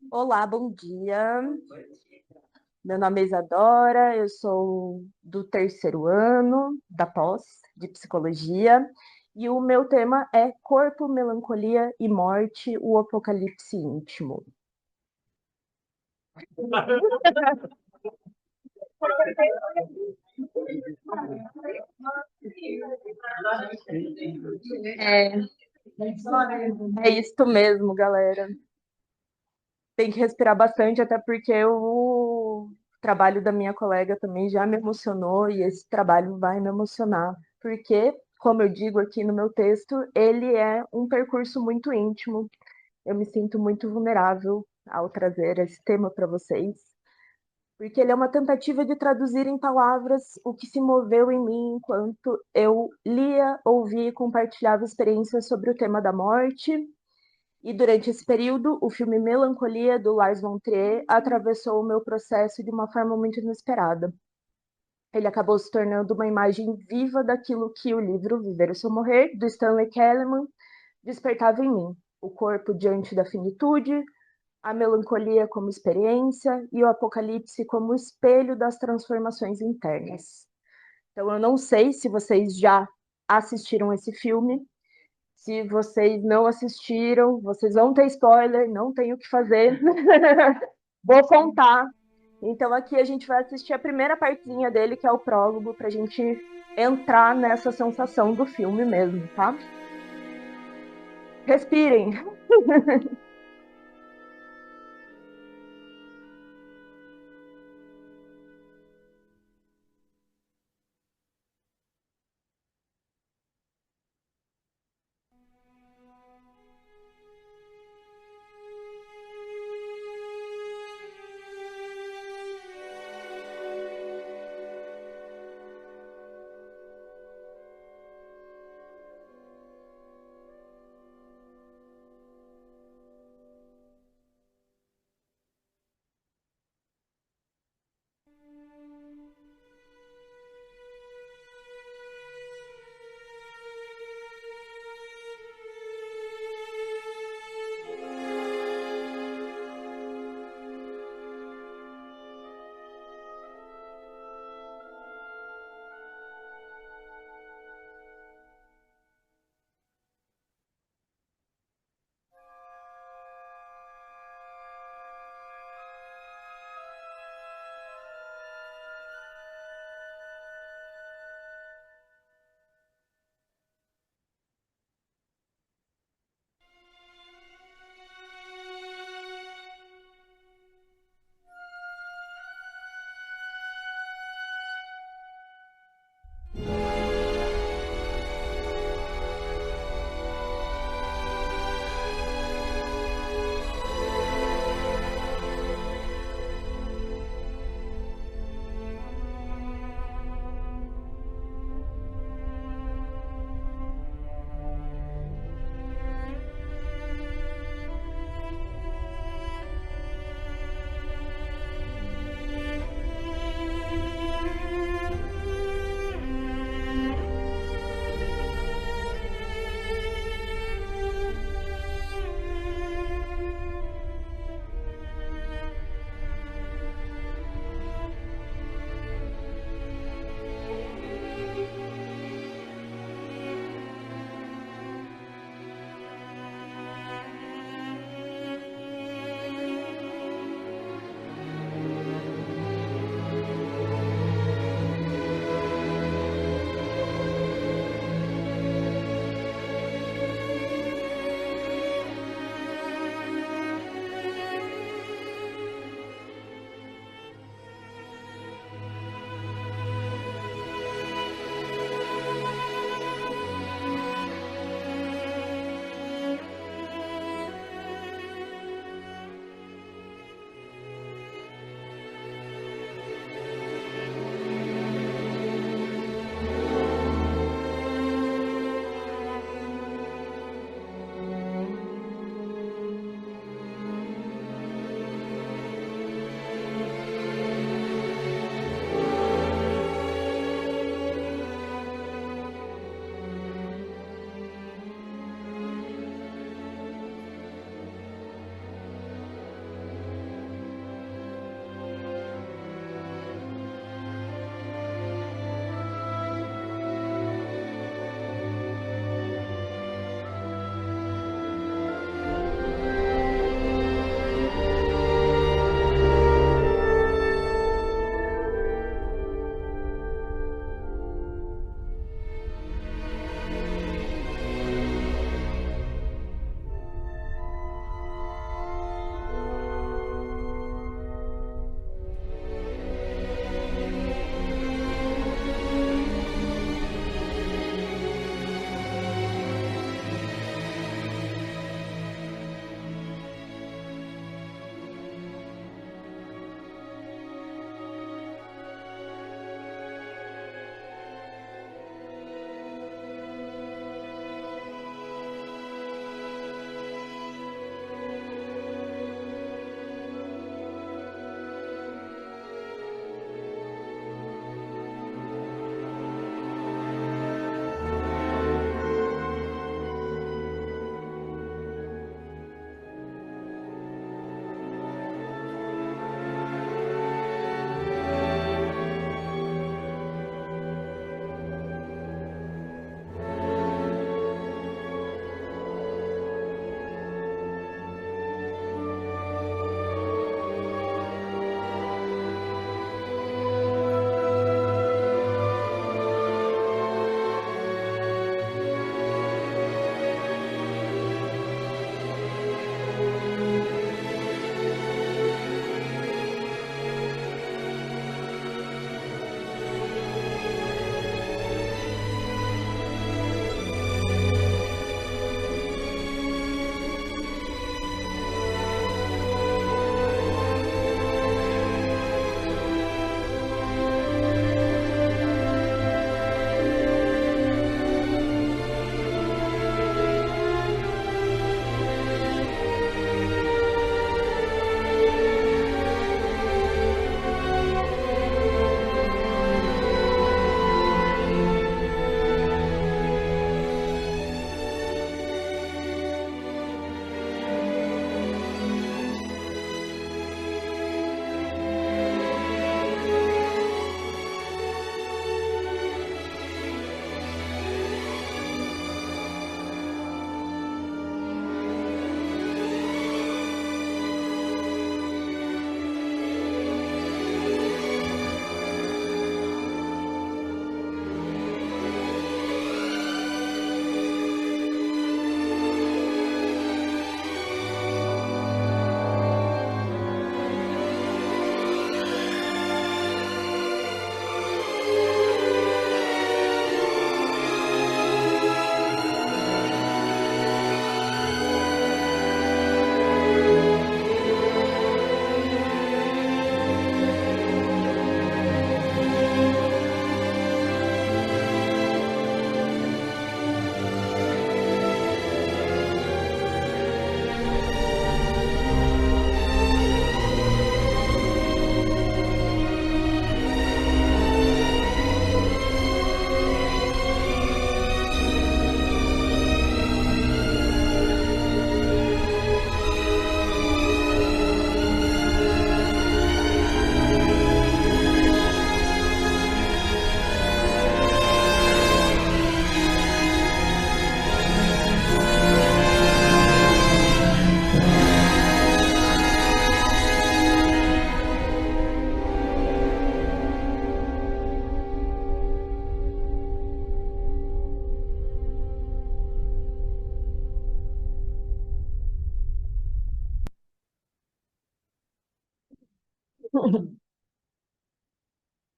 Olá, bom dia. Meu nome é Isadora, eu sou do terceiro ano da pós de psicologia e o meu tema é Corpo, Melancolia e Morte, o Apocalipse Íntimo. É, é isso mesmo, galera. Tem que respirar bastante, até porque o trabalho da minha colega também já me emocionou e esse trabalho vai me emocionar, porque, como eu digo aqui no meu texto, ele é um percurso muito íntimo. Eu me sinto muito vulnerável ao trazer esse tema para vocês, porque ele é uma tentativa de traduzir em palavras o que se moveu em mim enquanto eu lia, ouvia e compartilhava experiências sobre o tema da morte. E durante esse período, o filme Melancolia, do Lars von Trier, atravessou o meu processo de uma forma muito inesperada. Ele acabou se tornando uma imagem viva daquilo que o livro Viver ou Se Eu Morrer, do Stanley Kellman, despertava em mim. O corpo diante da finitude, a melancolia como experiência e o apocalipse como espelho das transformações internas. Então, eu não sei se vocês já assistiram esse filme. Se vocês não assistiram, vocês vão ter spoiler, não tem o que fazer. Vou contar. Então, aqui a gente vai assistir a primeira partezinha dele, que é o prólogo, para a gente entrar nessa sensação do filme mesmo, tá? Respirem.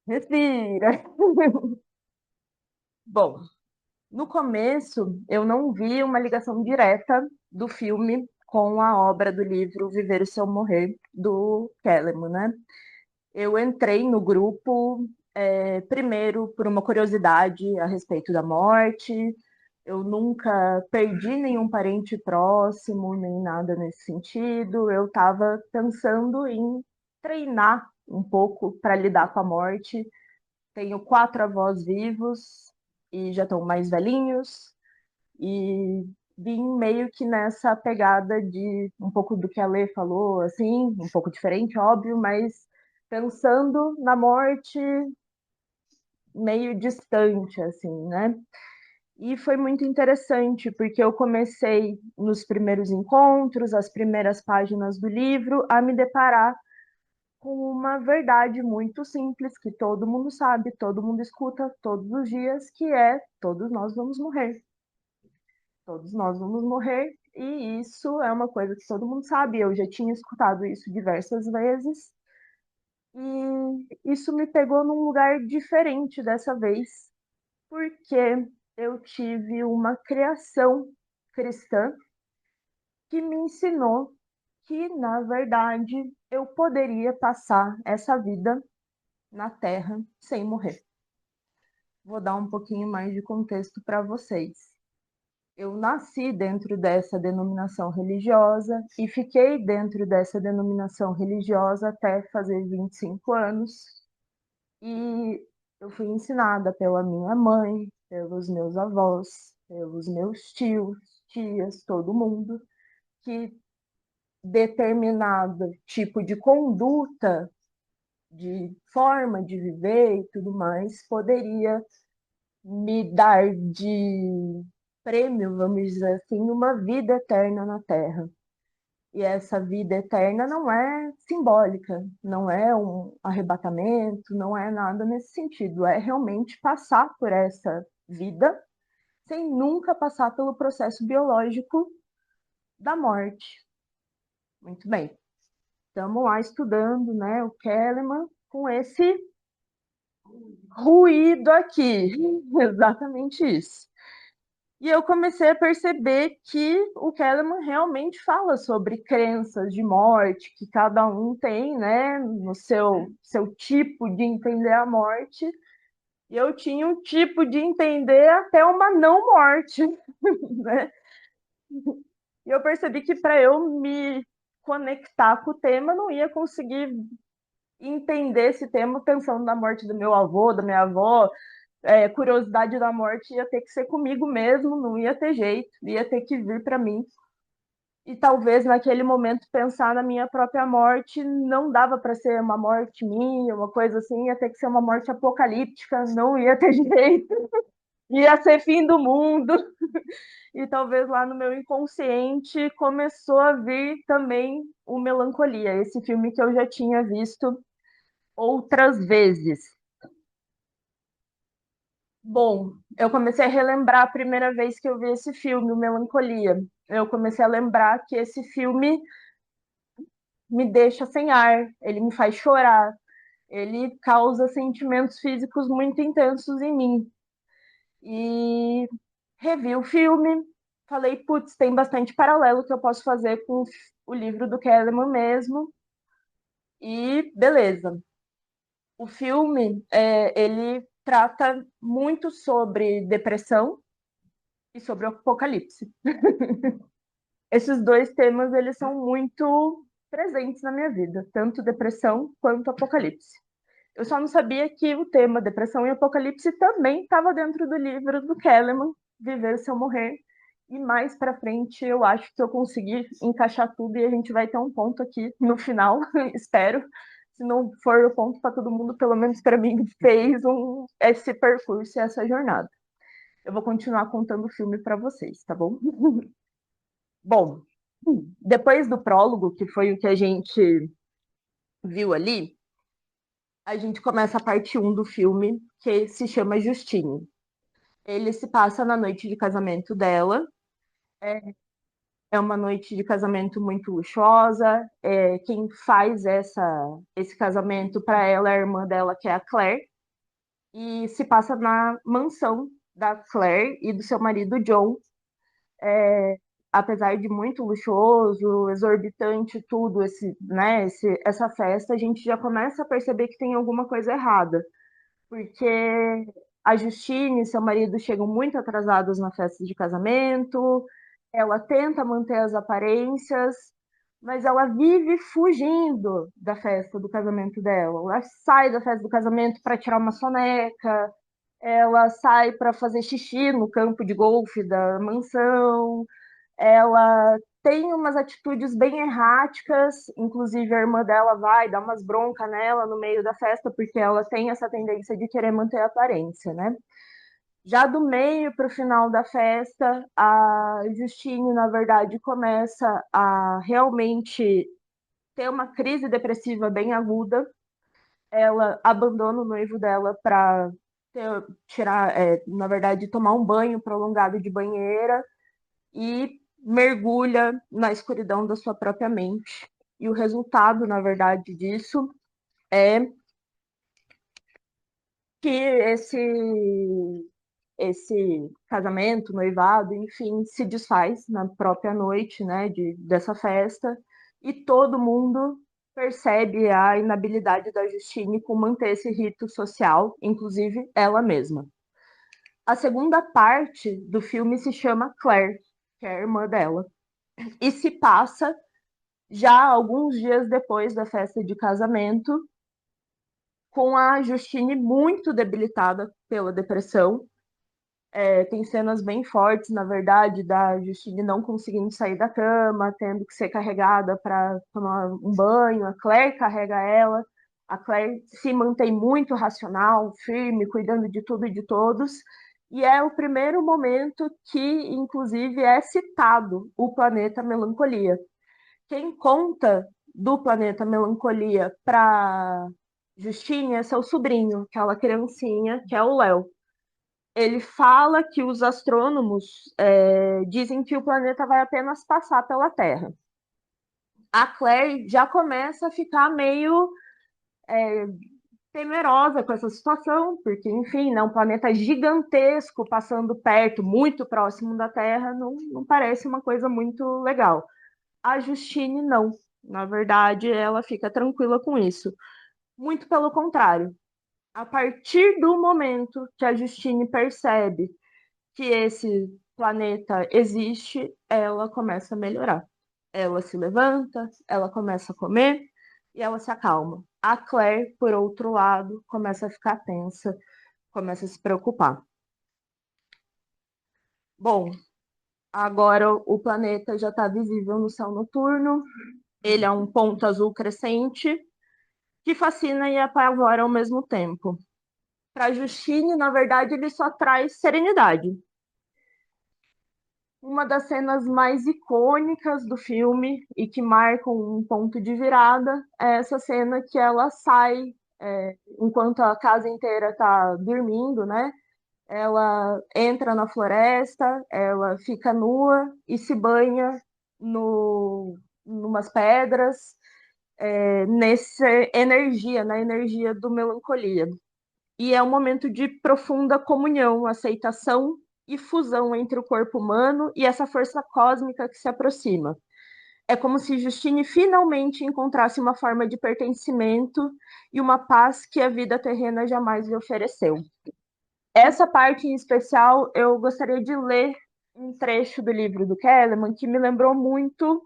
Respira. Bom, no começo eu não vi uma ligação direta do filme com a obra do livro Viver o Seu Morrer, do Kellerman, né? Eu entrei no grupo, primeiro por uma curiosidade a respeito da morte. Eu nunca perdi nenhum parente próximo, nem nada nesse sentido. Eu estava pensando em treinar um pouco para lidar com a morte. Tenho quatro avós vivos e já estão mais velhinhos, e vim meio que nessa pegada de um pouco do que a Lê falou, assim, um pouco diferente, óbvio, mas pensando na morte meio distante, assim, né? E foi muito interessante, porque eu comecei nos primeiros encontros, as primeiras páginas do livro, a me deparar com uma verdade muito simples, que todo mundo sabe, todo mundo escuta todos os dias, que é: todos nós vamos morrer. Todos nós vamos morrer, e isso é uma coisa que todo mundo sabe. Eu já tinha escutado isso diversas vezes, e isso me pegou num lugar diferente dessa vez, porque eu tive uma criação cristã que me ensinou que, na verdade, eu poderia passar essa vida na Terra sem morrer. Vou dar um pouquinho mais de contexto para vocês. Eu nasci dentro dessa denominação religiosa e fiquei dentro dessa denominação religiosa até fazer 25 anos. E eu fui ensinada pela minha mãe, pelos meus avós, pelos meus tios, tias, todo mundo, que determinado tipo de conduta, de forma de viver e tudo mais, poderia me dar de prêmio, vamos dizer assim, uma vida eterna na Terra. E essa vida eterna não é simbólica, não é um arrebatamento, não é nada nesse sentido. É realmente passar por essa vida sem nunca passar pelo processo biológico da morte. Muito bem. Estamos lá estudando, né, o Kellerman com esse ruído aqui. Exatamente isso. E eu comecei a perceber que o Kellerman realmente fala sobre crenças de morte, que cada um tem, né, no seu tipo de entender a morte. E eu tinha um tipo de entender até uma não morte, né? E eu percebi que para eu me conectar com o tema, eu não ia conseguir entender esse tema pensando na morte do meu avô, da minha avó. Curiosidade da morte ia ter que ser comigo mesmo, não ia ter jeito, ia ter que vir para mim. E talvez naquele momento pensar na minha própria morte não dava para ser uma morte minha, uma coisa assim, ia ter que ser uma morte apocalíptica, não ia ter jeito, ia ser fim do mundo. E talvez lá no meu inconsciente começou a vir também o Melancolia, esse filme que eu já tinha visto outras vezes. Bom, eu comecei a relembrar a primeira vez que eu vi esse filme, o Melancolia. Eu comecei a lembrar que esse filme me deixa sem ar, ele me faz chorar, ele causa sentimentos físicos muito intensos em mim. E revi o filme, falei, putz, tem bastante paralelo que eu posso fazer com o livro do Kellerman mesmo, e beleza. O filme, ele trata muito sobre depressão e sobre o apocalipse. Esses dois temas, eles são muito presentes na minha vida, tanto depressão quanto apocalipse. Eu só não sabia que o tema depressão e apocalipse também estava dentro do livro do Kellerman, Viver Se Eu Morrer. E mais para frente eu acho que eu consegui encaixar tudo e a gente vai ter um ponto aqui no final, espero. Se não for o ponto para todo mundo, pelo menos para mim, fez esse percurso e essa jornada. Eu vou continuar contando o filme para vocês, tá bom? Bom, depois do prólogo, que foi o que a gente viu ali, a gente começa a parte um do filme, que se chama Justine. Ele se passa na noite de casamento dela. É uma noite de casamento muito luxuosa. Quem faz esse casamento para ela é a irmã dela, que é a Claire, e se passa na mansão da Claire e do seu marido John. Apesar de muito luxuoso, exorbitante, tudo essa festa, a gente já começa a perceber que tem alguma coisa errada, porque a Justine e seu marido chegam muito atrasados na festa de casamento, ela tenta manter as aparências, mas ela vive fugindo da festa do casamento dela. Ela sai da festa do casamento para tirar uma soneca, ela sai para fazer xixi no campo de golfe da mansão, ela tem umas atitudes bem erráticas, inclusive a irmã dela vai dar umas broncas nela no meio da festa, porque ela tem essa tendência de querer manter a aparência, né? Já do meio para o final da festa, a Justine, na verdade, começa a realmente ter uma crise depressiva bem aguda. Ela abandona o noivo dela para tirar, na verdade, tomar um banho prolongado de banheira e mergulha na escuridão da sua própria mente. E o resultado, na verdade, disso é que esse casamento, noivado, enfim, se desfaz na própria noite, né, dessa festa, e todo mundo percebe a inabilidade da Justine com manter esse rito social, inclusive ela mesma. A segunda parte do filme se chama Claire, que é a irmã dela, e se passa já alguns dias depois da festa de casamento, com a Justine muito debilitada pela depressão. Tem cenas bem fortes, na verdade, da Justine não conseguindo sair da cama, tendo que ser carregada para tomar um banho. A Claire carrega ela. A Claire se mantém muito racional, firme, cuidando de tudo e de todos. E é o primeiro momento que, inclusive, é citado o planeta Melancolia. Quem conta do planeta Melancolia para Justine é seu sobrinho, aquela criancinha, que é o Léo. Ele fala que os astrônomos dizem que o planeta vai apenas passar pela Terra. A Claire já começa a ficar meio temerosa com essa situação, porque, enfim, né, um planeta gigantesco passando perto, muito próximo da Terra, não parece uma coisa muito legal. A Justine não. Na verdade, ela fica tranquila com isso. Muito pelo contrário. A partir do momento que a Justine percebe que esse planeta existe, ela começa a melhorar. Ela se levanta, ela começa a comer e ela se acalma. A Claire, por outro lado, começa a ficar tensa, começa a se preocupar. Bom, agora o planeta já está visível no céu noturno, ele é um ponto azul crescente que fascina e apavora ao mesmo tempo. Para Justine, na verdade, ele só traz serenidade. Uma das cenas mais icônicas do filme e que marcam um ponto de virada é essa cena que ela sai, enquanto a casa inteira está dormindo, né? Ela entra na floresta, ela fica nua e se banha numas pedras, nessa energia, na energia do melancolia. E é um momento de profunda comunhão, aceitação e fusão entre o corpo humano e essa força cósmica que se aproxima. É como se Justine finalmente encontrasse uma forma de pertencimento e uma paz que a vida terrena jamais lhe ofereceu. Essa parte em especial, eu gostaria de ler um trecho do livro do Kellerman que me lembrou muito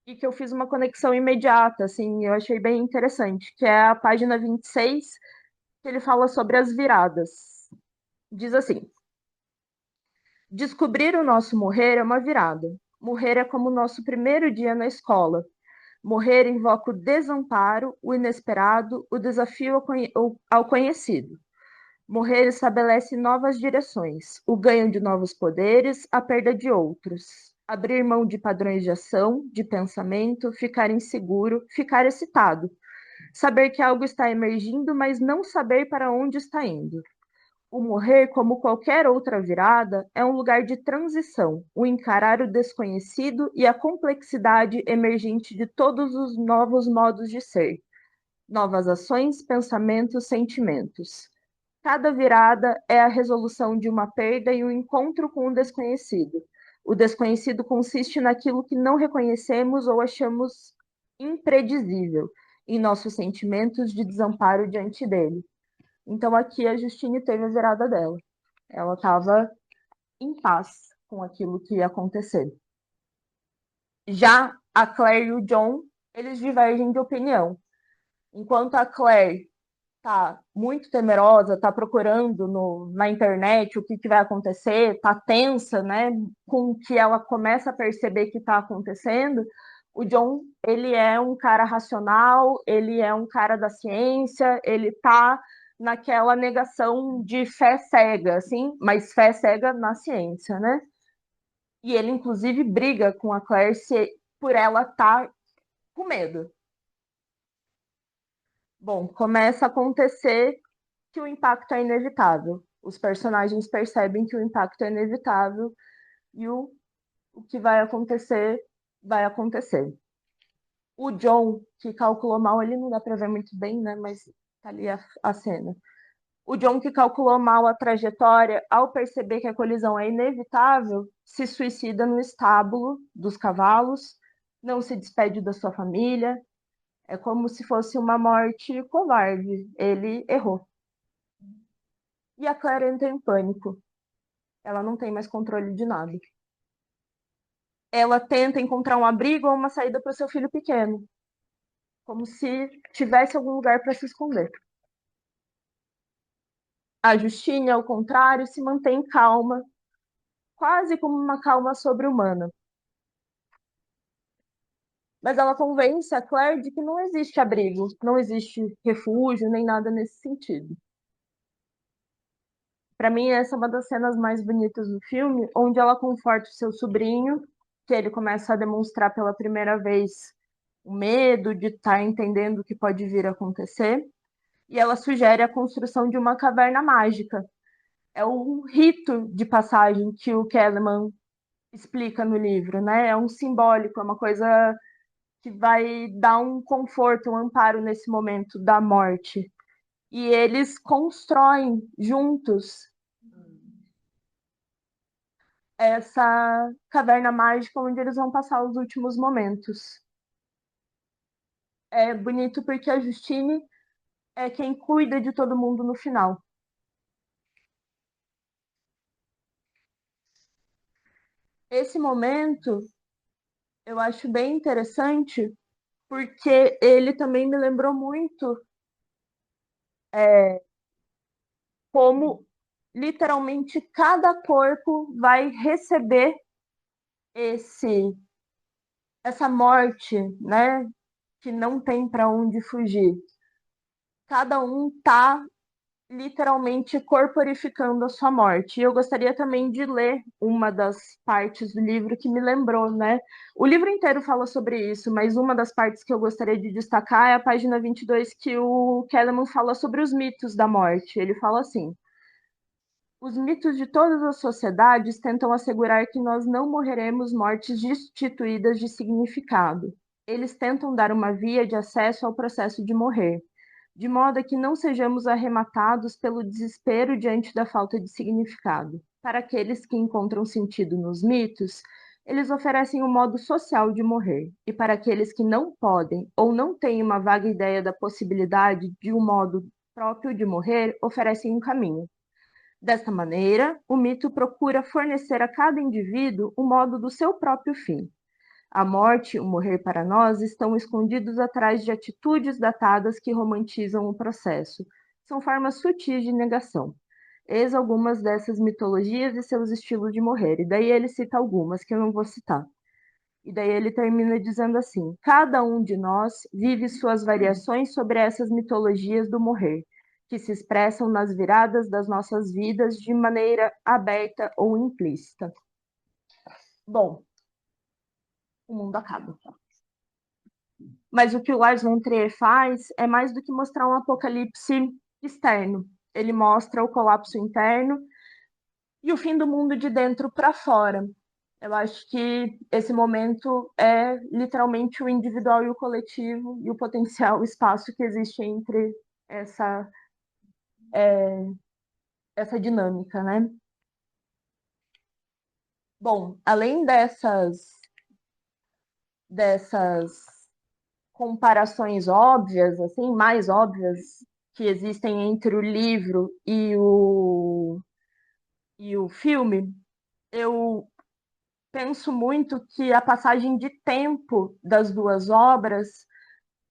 e que eu fiz uma conexão imediata, assim, eu achei bem interessante, que é a página 26, que ele fala sobre as viradas. Diz assim: descobrir o nosso morrer é uma virada. Morrer é como o nosso primeiro dia na escola. Morrer invoca o desamparo, o inesperado, o desafio ao conhecido. Morrer estabelece novas direções, o ganho de novos poderes, a perda de outros. Abrir mão de padrões de ação, de pensamento, ficar inseguro, ficar excitado. Saber que algo está emergindo, mas não saber para onde está indo. O morrer, como qualquer outra virada, é um lugar de transição, o encarar o desconhecido e a complexidade emergente de todos os novos modos de ser, novas ações, pensamentos, sentimentos. Cada virada é a resolução de uma perda e um encontro com o desconhecido. O desconhecido consiste naquilo que não reconhecemos ou achamos impredizível, em nossos sentimentos de desamparo diante dele. Então aqui a Justine teve a virada dela. Ela estava em paz com aquilo que ia acontecer. Já a Claire e o John, eles divergem de opinião. Enquanto a Claire tá muito temerosa, tá procurando na internet o que, que vai acontecer, tá tensa, né, com o que ela começa a perceber que está acontecendo, o John, ele é um cara racional, ele é um cara da ciência, ele tá naquela negação de fé cega, assim, mas fé cega na ciência, né? E ele, inclusive, briga com a Claire por ela estar com medo. Bom, começa a acontecer que o impacto é inevitável. Os personagens percebem que o impacto é inevitável e o que vai acontecer, vai acontecer. O John, que calculou mal, ele não dá para ver muito bem, né? Mas tá ali a cena. O John, que calculou mal a trajetória, ao perceber que a colisão é inevitável, se suicida no estábulo dos cavalos, não se despede da sua família. É como se fosse uma morte covarde. Ele errou. E a Claire entra em pânico. Ela não tem mais controle de nada. Ela tenta encontrar um abrigo ou uma saída para o seu filho pequeno, como se tivesse algum lugar para se esconder. A Justine, ao contrário, se mantém calma, quase como uma calma sobre-humana. Mas ela convence a Claire de que não existe abrigo, não existe refúgio, nem nada nesse sentido. Para mim, essa é uma das cenas mais bonitas do filme, onde ela conforta o seu sobrinho, que ele começa a demonstrar pela primeira vez o medo de estar entendendo o que pode vir a acontecer, e ela sugere a construção de uma caverna mágica. É um rito de passagem que o Kellerman explica no livro, né? É um simbólico, é uma coisa que vai dar um conforto, um amparo nesse momento da morte. E eles constroem juntos essa caverna mágica onde eles vão passar os últimos momentos. É bonito porque a Justine é quem cuida de todo mundo no final. Esse momento eu acho bem interessante porque ele também me lembrou muito como literalmente cada corpo vai receber esse essa morte, né, que não tem para onde fugir. Cada um tá literalmente corporificando a sua morte. E eu gostaria também de ler uma das partes do livro que me lembrou, né? O livro inteiro fala sobre isso, mas uma das partes que eu gostaria de destacar é a página 22, que o Kellerman fala sobre os mitos da morte. Ele fala assim: os mitos de todas as sociedades tentam assegurar que nós não morreremos mortes destituídas de significado. Eles tentam dar uma via de acesso ao processo de morrer, de modo a que não sejamos arrematados pelo desespero diante da falta de significado. Para aqueles que encontram sentido nos mitos, eles oferecem um modo social de morrer, e para aqueles que não podem ou não têm uma vaga ideia da possibilidade de um modo próprio de morrer, oferecem um caminho. Desta maneira, o mito procura fornecer a cada indivíduo o modo do seu próprio fim. A morte e o morrer para nós estão escondidos atrás de atitudes datadas que romantizam o processo. São formas sutis de negação. Eis algumas dessas mitologias e seus estilos de morrer. E daí ele cita algumas que eu não vou citar. E daí ele termina dizendo assim: cada um de nós vive suas variações sobre essas mitologias do morrer, que se expressam nas viradas das nossas vidas de maneira aberta ou implícita. Bom, o mundo acaba. Mas o que o Lars von Trier faz é mais do que mostrar um apocalipse externo. ele mostra o colapso interno e o fim do mundo de dentro para fora. Eu acho que esse momento é literalmente o individual e o coletivo e o potencial, o espaço que existe entre essa, essa dinâmica, né? Bom, além dessas comparações óbvias, assim, mais óbvias que existem entre o livro e o filme, eu penso muito que a passagem de tempo das duas obras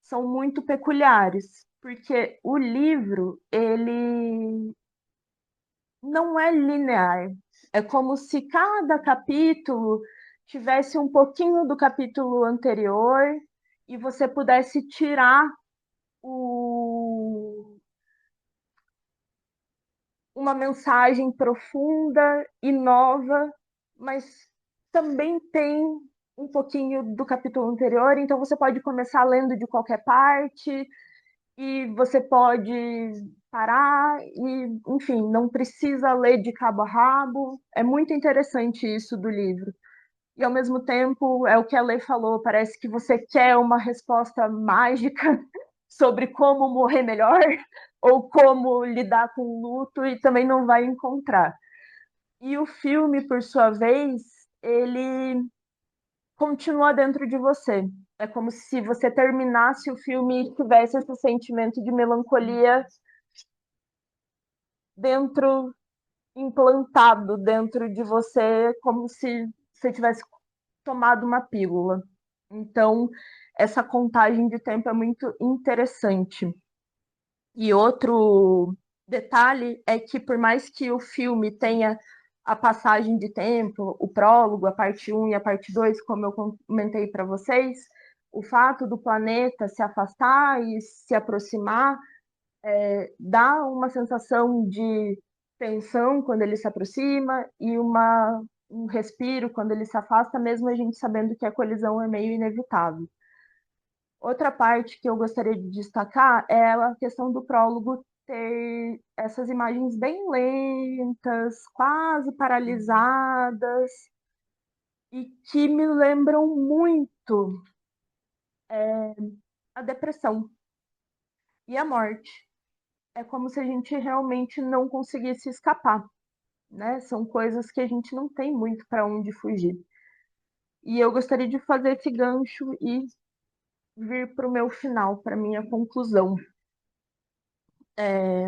são muito peculiares, porque o livro, ele não é linear. É como se cada capítulo tivesse um pouquinho do capítulo anterior e você pudesse tirar o, uma mensagem profunda e nova, mas também tem um pouquinho do capítulo anterior, então você pode começar lendo de qualquer parte e você pode parar e, enfim, não precisa ler de cabo a rabo. É muito interessante isso do livro. E ao mesmo tempo, é o que a Lê falou, parece que você quer uma resposta mágica sobre como morrer melhor ou como lidar com o luto e também não vai encontrar. E o filme, por sua vez, ele continua dentro de você. É como se você terminasse o filme e tivesse esse sentimento de melancolia dentro, implantado dentro de você, como se você tivesse tomado uma pílula. Então, essa contagem de tempo é muito interessante. E outro detalhe é que, por mais que o filme tenha a passagem de tempo, o prólogo, a parte um e a parte 2, como eu comentei para vocês, o fato do planeta se afastar e se aproximar dá uma sensação de tensão quando ele se aproxima e um respiro quando ele se afasta, mesmo a gente sabendo que a colisão é meio inevitável. Outra parte que eu gostaria de destacar é a questão do prólogo ter essas imagens bem lentas, quase paralisadas, e que me lembram muito a depressão e a morte. É como se a gente realmente não conseguisse escapar, né? São coisas que a gente não tem muito para onde fugir. E eu gostaria de fazer esse gancho e vir para o meu final, para minha conclusão. É,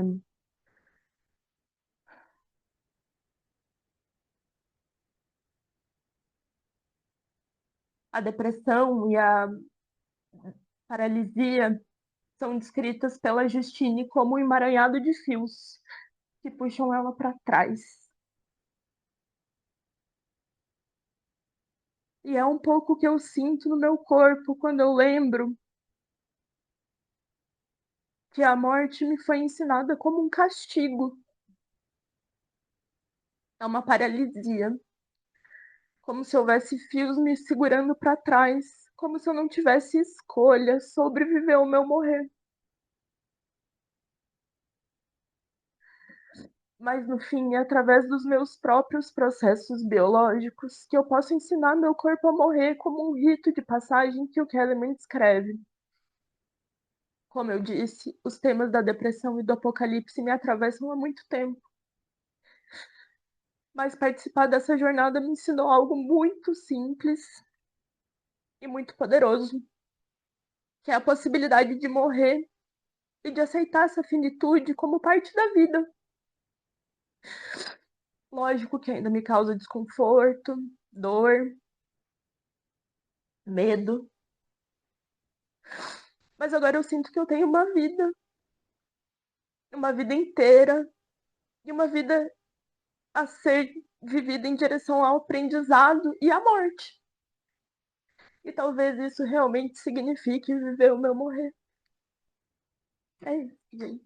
a depressão e a paralisia são descritas pela Justine como um emaranhado de fios que puxam ela para trás. E é um pouco o que eu sinto no meu corpo quando eu lembro que a morte me foi ensinada como um castigo. É uma paralisia, como se houvesse fios me segurando para trás, como se eu não tivesse escolha sobre viver ou meu morrer. Mas no fim, é através dos meus próprios processos biológicos que eu posso ensinar meu corpo a morrer como um rito de passagem que o Kellerman escreve. Como eu disse, os temas da depressão e do apocalipse me atravessam há muito tempo, mas participar dessa jornada me ensinou algo muito simples e muito poderoso, que é a possibilidade de morrer e de aceitar essa finitude como parte da vida. Lógico que ainda me causa desconforto, dor, medo, mas agora eu sinto que eu tenho uma vida inteira e uma vida a ser vivida em direção ao aprendizado e à morte. E talvez isso realmente signifique viver o meu morrer. É isso, gente.